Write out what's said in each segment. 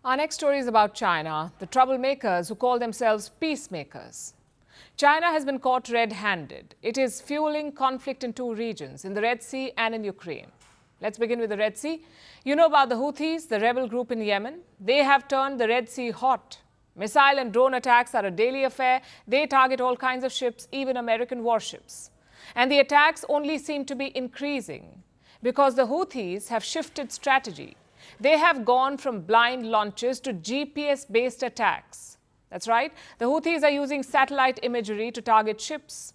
Our next story is about China, the troublemakers who call themselves peacemakers. China has been caught red-handed. It is fueling conflict in two regions, in the Red Sea and in Ukraine. Let's begin with the Red Sea. You know about the Houthis, the rebel group in Yemen. They have turned the Red Sea hot. Missile and drone attacks are a daily affair. They target all kinds of ships, even American warships. And the attacks only seem to be increasing because the Houthis have shifted strategy. They have gone from blind launches to GPS-based attacks. That's right, the Houthis are using satellite imagery to target ships.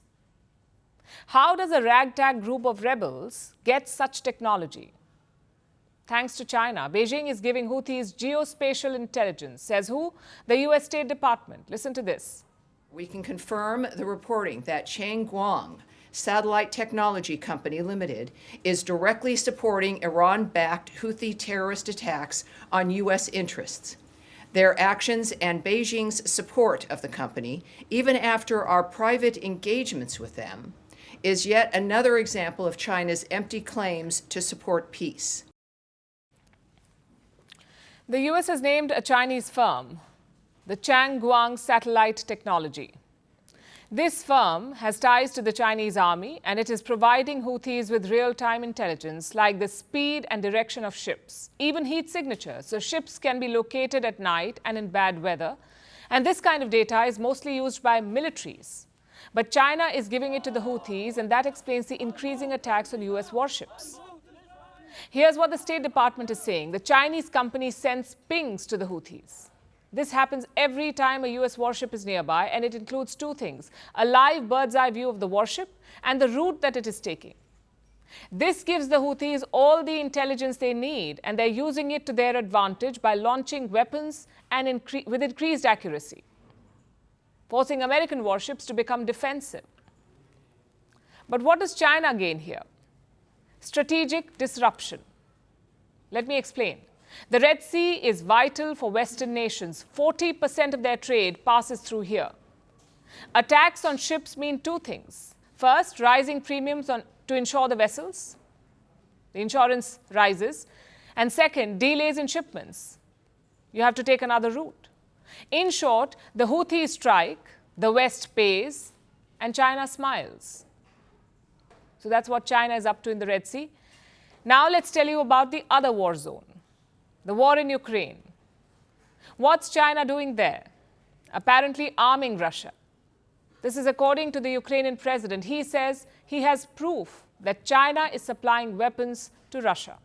How does a ragtag group of rebels get such technology? Thanks to China, Beijing is giving Houthis geospatial intelligence. Says who? The US State Department. Listen to this. We can confirm the reporting that Chang Guang Satellite Technology Company Limited is directly supporting Iran-backed Houthi terrorist attacks on U.S. interests. Their actions and Beijing's support of the company, even after our private engagements with them, is yet another example of China's empty claims to support peace. The U.S. has named a Chinese firm, the Chang Guang Satellite Technology. This firm has ties to the Chinese army, and it is providing Houthis with real-time intelligence like the speed and direction of ships, even heat signatures, so ships can be located at night and in bad weather. And this kind of data is mostly used by militaries. But China is giving it to the Houthis, and that explains the increasing attacks on U.S. warships. Here's what the State Department is saying. The Chinese company sends pings to the Houthis. This happens every time a U.S. warship is nearby, and it includes two things: a live bird's-eye view of the warship and the route that it is taking. This gives the Houthis all the intelligence they need, and they're using it to their advantage by launching weapons and with increased accuracy, forcing American warships to become defensive. But what does China gain here? Strategic disruption. Let me explain. The Red Sea is vital for Western nations. 40% of their trade passes through here. Attacks on ships mean two things. First, rising premiums to insure the vessels. The insurance rises. And second, delays in shipments. You have to take another route. In short, the Houthis strike, the West pays, and China smiles. So that's what China is up to in the Red Sea. Now let's tell you about the other war zone. The war in Ukraine. What's China doing there? Apparently arming Russia. This is according to the Ukrainian president. He says he has proof that China is supplying weapons to Russia.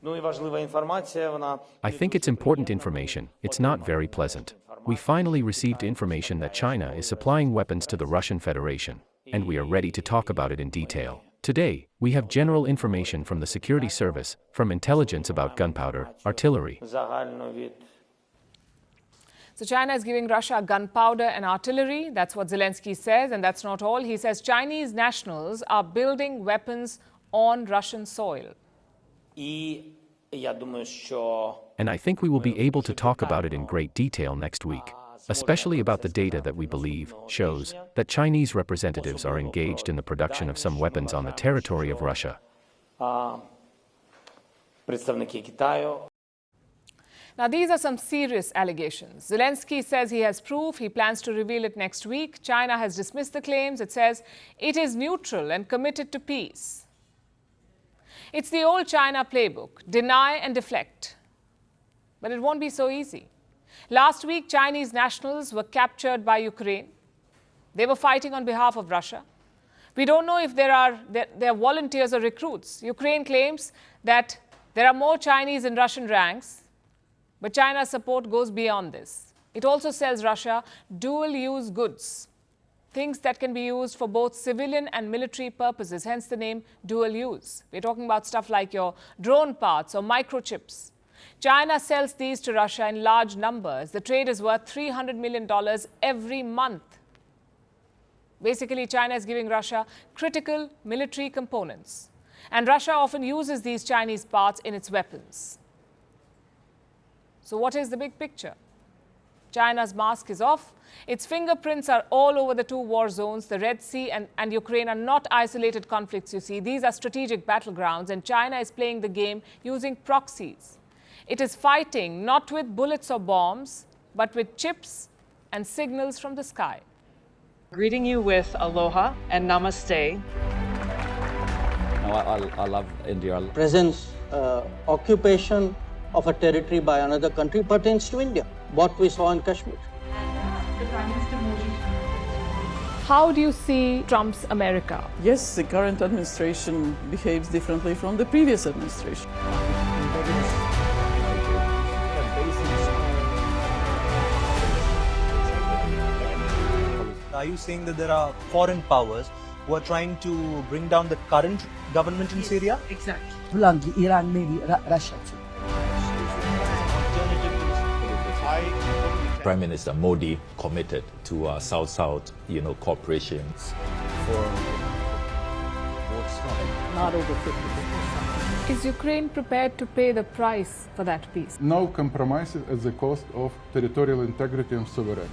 I think it's important information. It's not very pleasant. We finally received information that China is supplying weapons to the Russian Federation, and we are ready to talk about it in detail. Today, we have general information from the security service, from intelligence about gunpowder, artillery. So China is giving Russia gunpowder and artillery. That's what Zelensky says, and that's not all. He says Chinese nationals are building weapons on Russian soil. And I think we will be able to talk about it in great detail next week, especially about the data that we believe shows that Chinese representatives are engaged in the production of some weapons on the territory of Russia. Now, these are some serious allegations. Zelensky says he has proof. He plans to reveal it next week. China has dismissed the claims. It says it is neutral and committed to peace. It's the old China playbook: deny and deflect. But it won't be so easy. Last week, Chinese nationals were captured by Ukraine. They were fighting on behalf of Russia. We don't know if they're volunteers or recruits. Ukraine claims that there are more Chinese in Russian ranks, but China's support goes beyond this. It also sells Russia dual-use goods, things that can be used for both civilian and military purposes, hence the name dual-use. We're talking about stuff like your drone parts or microchips. China sells these to Russia in large numbers. The trade is worth $300 million every month. Basically, China is giving Russia critical military components. And Russia often uses these Chinese parts in its weapons. So what is the big picture? China's mask is off. Its fingerprints are all over the two war zones. The Red Sea and Ukraine are not isolated conflicts, you see. These are strategic battlegrounds, and China is playing the game using proxies. It is fighting not with bullets or bombs, but with chips and signals from the sky. Greeting you with aloha and namaste. I love India. Presence, occupation of a territory by another country pertains to India, what we saw in Kashmir. How do you see Trump's America? Yes, the current administration behaves differently from the previous administration. Are you saying that there are foreign powers who are trying to bring down the current government in Syria? Exactly. Iran, maybe Russia too. Prime Minister Modi committed to South-South, cooperation. Not over 50%. Is Ukraine prepared to pay the price for that peace? No compromises at the cost of territorial integrity and sovereignty.